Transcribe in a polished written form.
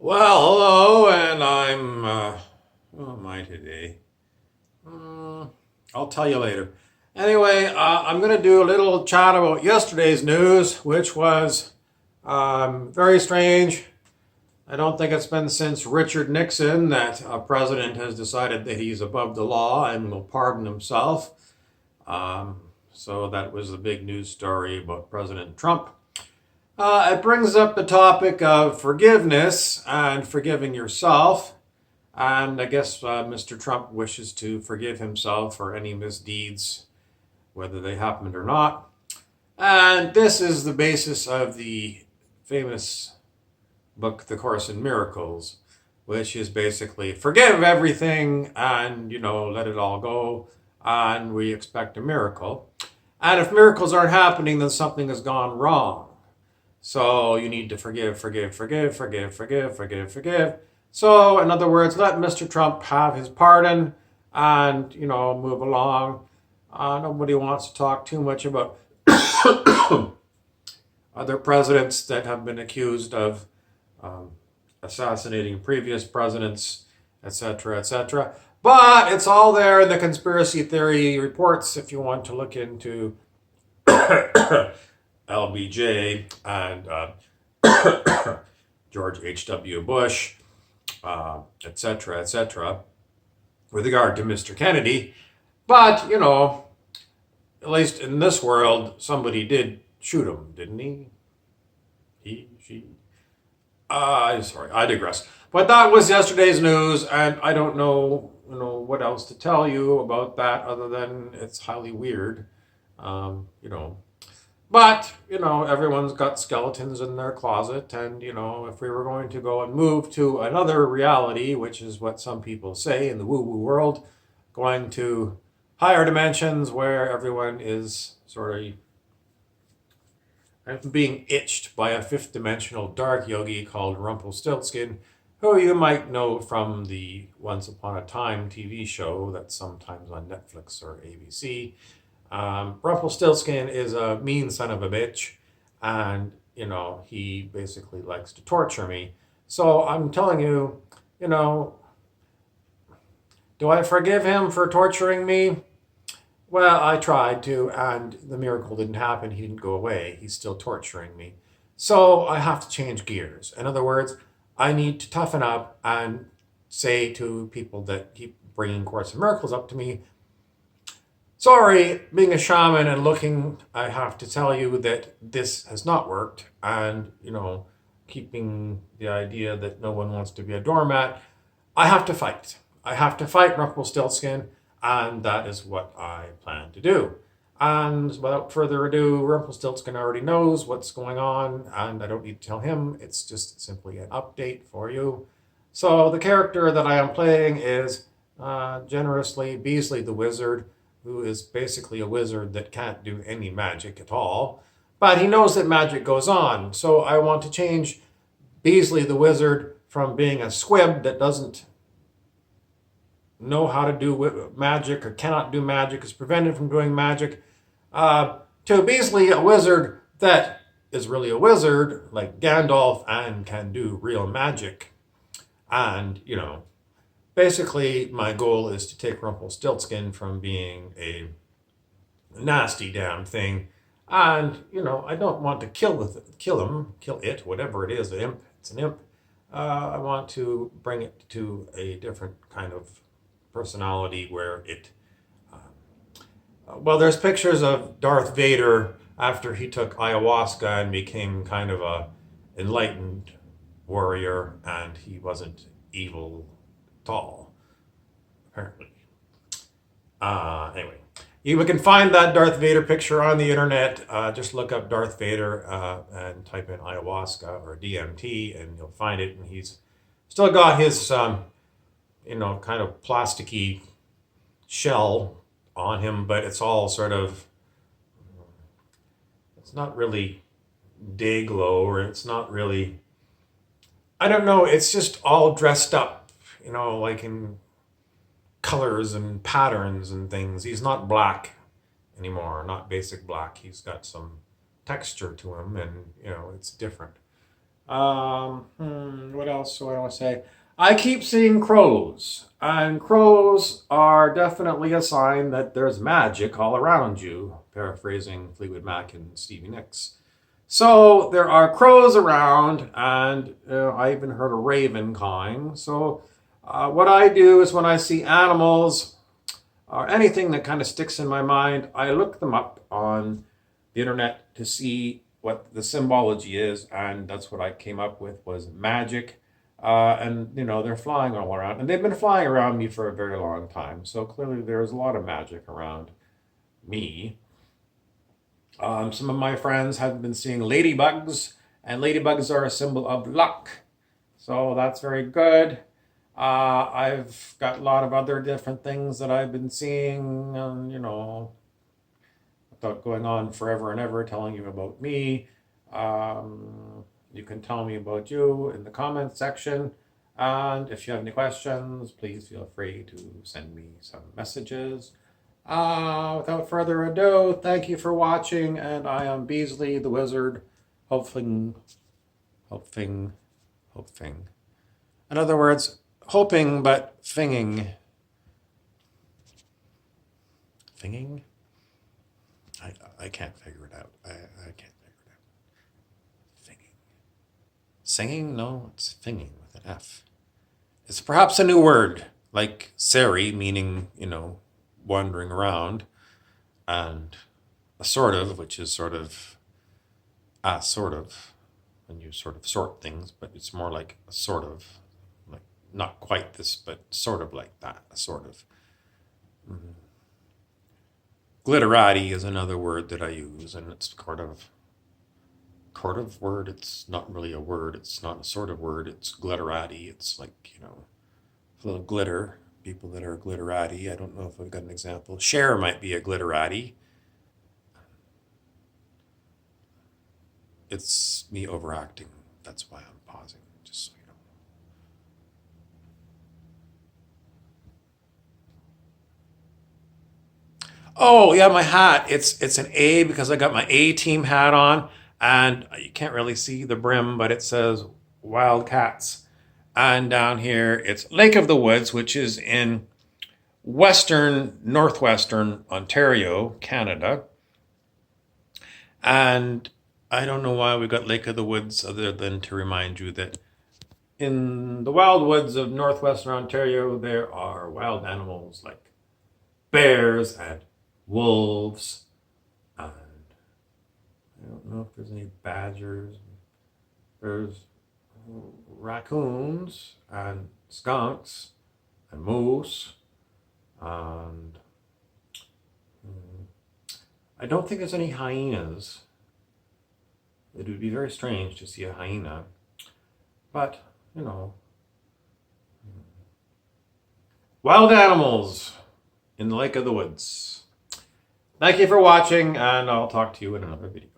Well, hello, and who am I today? Hmm, I'll tell you later. Anyway, I'm going to do a little chat about yesterday's news, which was very strange. I don't think it's been since Richard Nixon that a president has decided that he's above the law and will pardon himself. Um, so that was the big news story about President Trump. It brings up the topic of forgiveness and forgiving yourself. And I guess Mr. Trump wishes to forgive himself for any misdeeds, whether they happened or not. And this is the basis of the famous book, The Course in Miracles, which is basically forgive everything and, let it all go. And we expect a miracle. And if miracles aren't happening, then something has gone wrong. So you need to forgive, forgive, forgive, forgive, forgive, forgive, forgive. So, in other words, let Mr. Trump have his pardon and, move along. Nobody wants to talk too much about other presidents that have been accused of um, assassinating previous presidents, etc., etc. But it's all there in the conspiracy theory reports if you want to look into LBJ and George H.W. Bush, etc., etc., with regard to Mr. Kennedy. But, at least in this world, somebody did shoot him, didn't he? He, she. Sorry, I digress. But that was yesterday's news, and I don't know, what else to tell you about that other than it's highly weird. But, everyone's got skeletons in their closet. And, if we were going to go and move to another reality, which is what some people say in the woo woo world, going to higher dimensions where everyone is sort of being itched by a fifth dimensional dark yogi called Rumpelstiltskin, who you might know from the Once Upon a Time TV show that's sometimes on Netflix or ABC. Rumpelstiltskin is a mean son of a bitch, and he basically likes to torture me. So I'm telling you, you know, do I forgive him for torturing me? Well, I tried to, and the miracle didn't happen. He didn't go away. He's still torturing me. So I have to change gears. In other words, I need to toughen up and say to people that keep bringing Course in Miracles up to me, sorry, being a shaman and looking, I have to tell you that this has not worked. And, keeping the idea that no one wants to be a doormat, I have to fight. I have to fight Rumpelstiltskin, and that is what I plan to do. And without further ado, Rumpelstiltskin already knows what's going on, and I don't need to tell him. It's just simply an update for you. So the character that I am playing is generously Beasley the Wizard, who is basically a wizard that can't do any magic at all. But he knows that magic goes on. So I want to change Beasley the Wizard from being a squib that doesn't know how to do magic or cannot do magic, is prevented from doing magic, to Beasley, a wizard that is really a wizard, like Gandalf, and can do real magic. And, basically my goal is to take Rumpelstiltskin from being a nasty damn thing. And, I don't want to kill it, whatever it is, an imp, it's an imp. I want to bring it to a different kind of personality where it well, there's pictures of Darth Vader after he took ayahuasca and became kind of a enlightened warrior, and he wasn't evil at all, apparently. Anyway, you can find that Darth Vader picture on the internet. Just look up Darth Vader and type in ayahuasca or DMT, and you'll find it. And he's still got his, kind of plasticky shell on him, but it's all sort of, it's not really day glow, or it's not really, I don't know, it's just all dressed up, like in colors and patterns and things. He's not black anymore, not basic black. He's got some texture to him, and it's different. What else do I want to say? I keep seeing crows, and crows are definitely a sign that there's magic all around you, paraphrasing Fleetwood Mac and Stevie Nicks. So there are crows around, and I even heard a raven cawing. So what I do is when I see animals or anything that kind of sticks in my mind, I look them up on the internet to see what the symbology is, and that's what I came up with was magic. And they're flying all around, and they've been flying around me for a very long time. So clearly, there's a lot of magic around me. Some of my friends have been seeing ladybugs, and ladybugs are a symbol of luck. So that's very good. I've got a lot of other different things that I've been seeing, without going on forever and ever telling you about me. You can tell me about you in the comments section. And if you have any questions, please feel free to send me some messages. Without further ado, thank you for watching, and I am Beasley the Wizard, hoping. In other words, hoping but finging. Finging? I can't figure it out. I can't figure it out. Finging. Singing? No, it's finging with an F. It's perhaps a new word, like Sari, meaning, wandering around, and a sort of, which is sort of when you sort of sort things, but it's more like a sort of, like not quite this, but sort of like that, a sort of. Glitterati is another word that I use, and it's word. It's not really a word. It's not a sort of word. It's glitterati. It's like, a little glitter. People that are glitterati. I don't know if I've got an example. Cher might be a glitterati. It's me overacting. That's why I'm pausing, just so you know. Oh yeah, my hat. It's an A because I got my A team hat on, and you can't really see the brim, but it says Wildcats. And down here it's Lake of the Woods, which is in northwestern Ontario, Canada. And I don't know why we got Lake of the Woods other than to remind you that in the wild woods of northwestern Ontario, there are wild animals like bears and wolves, and I don't know if there's any badgers. There's raccoons and skunks and moose, and I don't think there's any hyenas. It would be very strange to see a hyena, but wild animals in the Lake of the Woods. Thank you for watching, and I'll talk to you in another video.